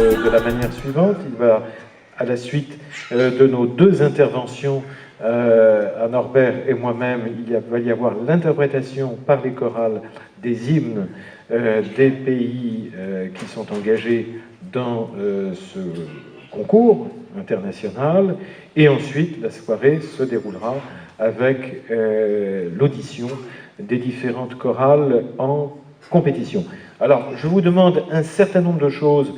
De la manière suivante, il va, à la suite de nos deux interventions, à Norbert et moi-même, va y avoir l'interprétation par les chorales des hymnes des pays qui sont engagés dans ce concours international, et ensuite la soirée se déroulera avec l'audition des différentes chorales en compétition. Alors, je vous demande un certain nombre de choses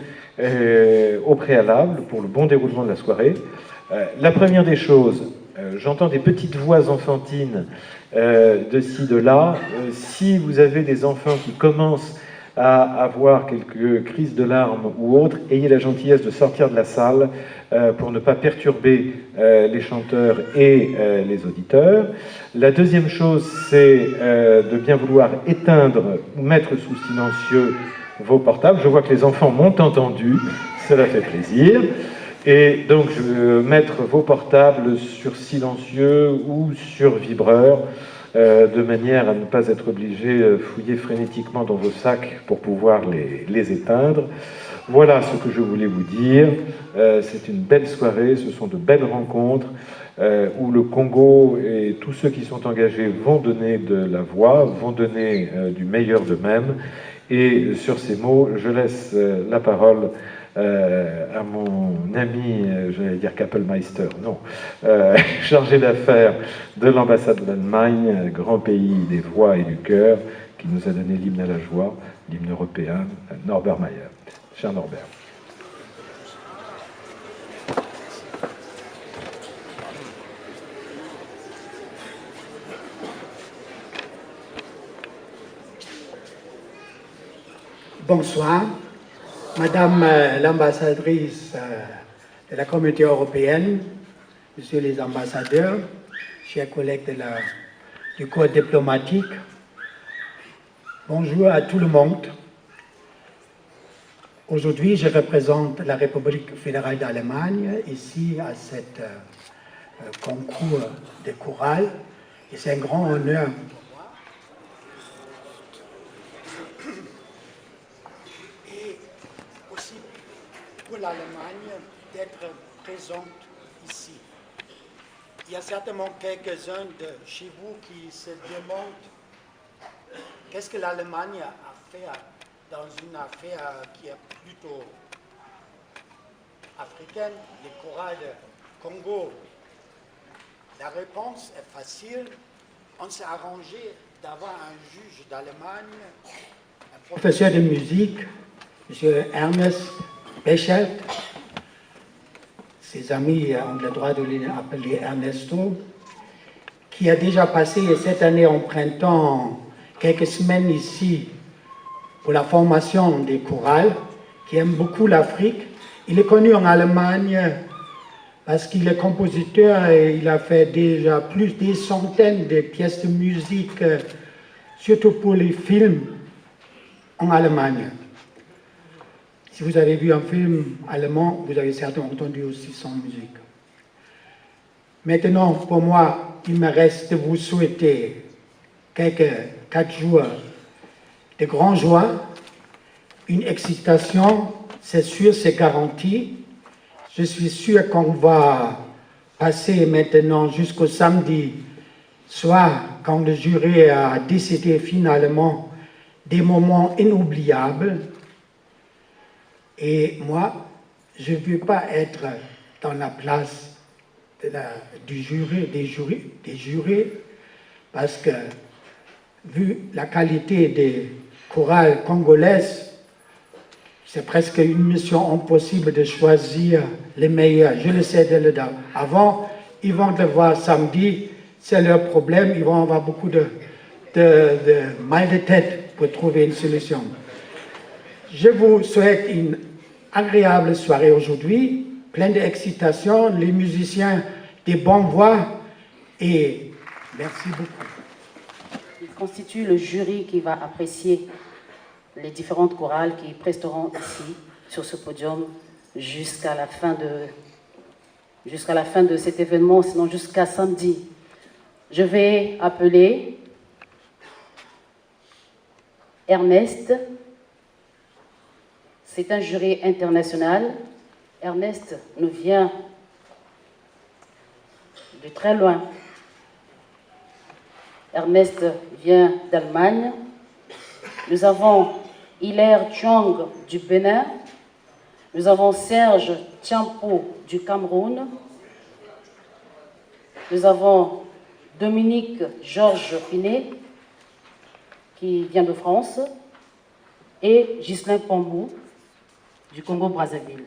au préalable pour le bon déroulement de la soirée. La première des choses, j'entends des petites voix enfantines de ci, de là. Si vous avez des enfants qui commencent à avoir quelques crises de larmes ou autres, ayez la gentillesse de sortir de la salle pour ne pas perturber les chanteurs et les auditeurs. La deuxième chose, c'est de bien vouloir éteindre ou mettre sous silencieux vos portables. Je vois que les enfants m'ont entendu, cela fait plaisir. Et donc, je veux mettre vos portables sur silencieux ou sur vibreur, de manière à ne pas être obligé de fouiller frénétiquement dans vos sacs pour pouvoir les éteindre. Voilà ce que je voulais vous dire. C'est une belle soirée, ce sont de belles rencontres où le Congo et tous ceux qui sont engagés vont donner de la voix, vont donner du meilleur d'eux-mêmes. Et sur ces mots, je laisse la parole à mon ami, j'allais dire Kapellmeister, non, chargé d'affaires de l'ambassade d'Allemagne, grand pays des voix et du cœur, qui nous a donné l'hymne à la joie, l'hymne européen, Norbert Mayer. Cher Norbert. Bonsoir, Madame l'ambassadrice de la Communauté européenne, Messieurs les ambassadeurs, chers collègues du corps diplomatique, bonjour à tout le monde. Aujourd'hui, je représente la République fédérale d'Allemagne ici à cet concours de chorale et c'est un grand honneur pour l'Allemagne d'être présente ici. Il y a certainement quelques-uns de chez vous qui se demandent qu'est-ce que l'Allemagne a fait dans une affaire qui est plutôt africaine, les chorales de Congo. La réponse est facile. On s'est arrangé d'avoir un juge d'Allemagne, un professeur de musique, M. Ernest Bechelt. Ses amis ont le droit de l'appeler Ernesto, qui a déjà passé cette année en printemps quelques semaines ici pour la formation des chorales, qui aime beaucoup l'Afrique. Il est connu en Allemagne parce qu'il est compositeur et il a fait déjà plus des centaines de pièces de musique, surtout pour les films en Allemagne. Si vous avez vu un film allemand, vous avez certainement entendu aussi son musique. Maintenant, pour moi, il me reste de vous souhaiter quelques 4 jours de grande joie, une excitation, c'est sûr, c'est garanti. Je suis sûr qu'on va passer maintenant jusqu'au samedi soir, quand le jury a décidé finalement des moments inoubliables. Et moi, je ne veux pas être dans la place des jurés, parce que, vu la qualité des chorales congolaises, c'est presque une mission impossible de choisir les meilleurs. Je le sais dès le début. Avant, ils vont devoir samedi, c'est leur problème, ils vont avoir beaucoup de mal de tête pour trouver une solution. Je vous souhaite une agréable soirée aujourd'hui, pleine d'excitation, les musiciens, des bonnes voix, et merci beaucoup. Il constitue le jury qui va apprécier les différentes chorales qui presteront ici, sur ce podium, jusqu'à la fin de cet événement, sinon jusqu'à samedi. Je vais appeler Ernest. C'est un jury international. Ernest nous vient de très loin. Ernest vient d'Allemagne. Nous avons Hilaire Chong du Bénin. Nous avons Serge Tiampo du Cameroun. Nous avons Dominique Georges Pinet qui vient de France et Ghislain Pambou du Congo-Brazzaville.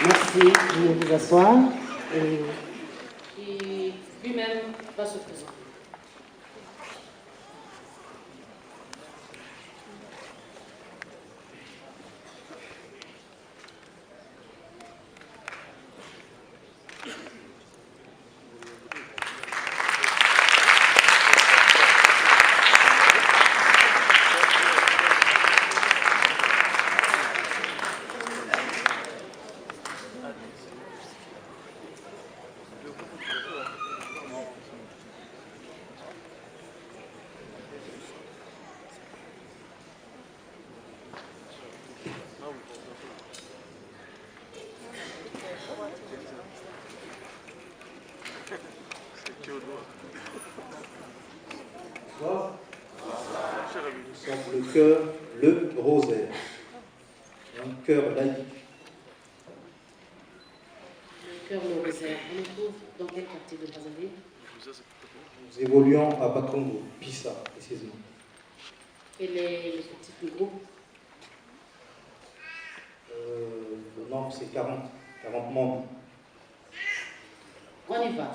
Merci, veuillez vous asseoir. Et lui-même va se présenter. Bonsoir. Nous sommes le chœur Le Rosaire, un chœur laïque. Le chœur Le Rosaire, on le trouve dans quel quartier de Brazzaville? Nous évoluons à Bakongo, Pissa précisément. Quel est le petit du groupe? Le nombre c'est 40 membres. On y va.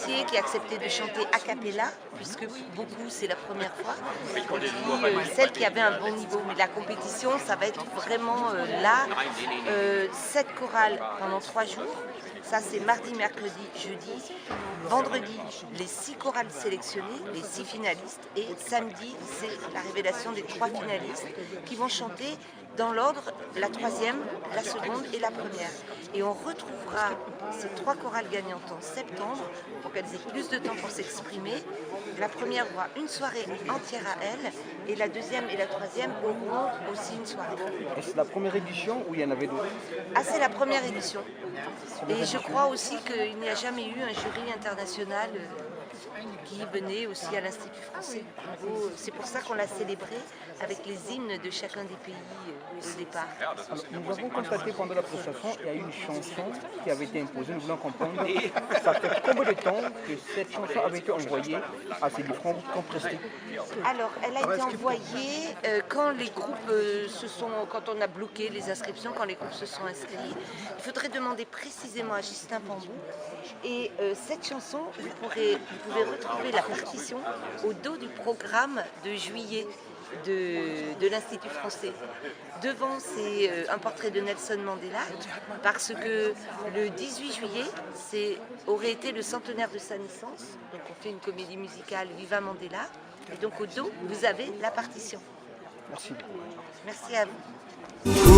Gauthier qui a accepté de chanter a cappella, puisque beaucoup c'est la première fois, et puis celle qui avait un bon niveau. Mais la compétition, ça va être vraiment là, 7 chorales pendant 3 jours. Ça, c'est mardi, mercredi, jeudi. Vendredi, les 6 chorales sélectionnées, les 6 finalistes. Et samedi, c'est la révélation des 3 finalistes qui vont chanter dans l'ordre la 3e, la 2e et la 1re. Et on retrouvera ces 3 chorales gagnantes en septembre pour qu'elles aient plus de temps pour s'exprimer. La 1re aura une soirée entière à elle et la 2e et la 3e auront aussi une soirée. Est-ce la première édition ou il y en avait d'autres? Ah, c'est la première édition. Et je crois aussi qu'il n'y a jamais eu un jury international qui venait aussi à l'Institut français. C'est pour ça qu'on l'a célébré avec les hymnes de chacun des pays au départ. Alors, nous avons constaté pendant la prestation qu'il y a eu une chanson qui avait été imposée. Nous voulons comprendre, ça fait combien de temps que cette chanson avait été envoyée à ces différents groupes qui ont presté? Alors, elle a été envoyée quand les groupes quand on a bloqué les inscriptions, quand les groupes se sont inscrits. Il faudrait demander précisément à Justin Pambou. Et cette chanson, vous pouvez retrouver la partition au dos du programme de juillet de l'Institut français. Devant, c'est un portrait de Nelson Mandela, parce que le 18 juillet, aurait été le centenaire de sa naissance. Donc on fait une comédie musicale Viva Mandela. Et donc au dos, vous avez la partition. Merci. Merci à vous.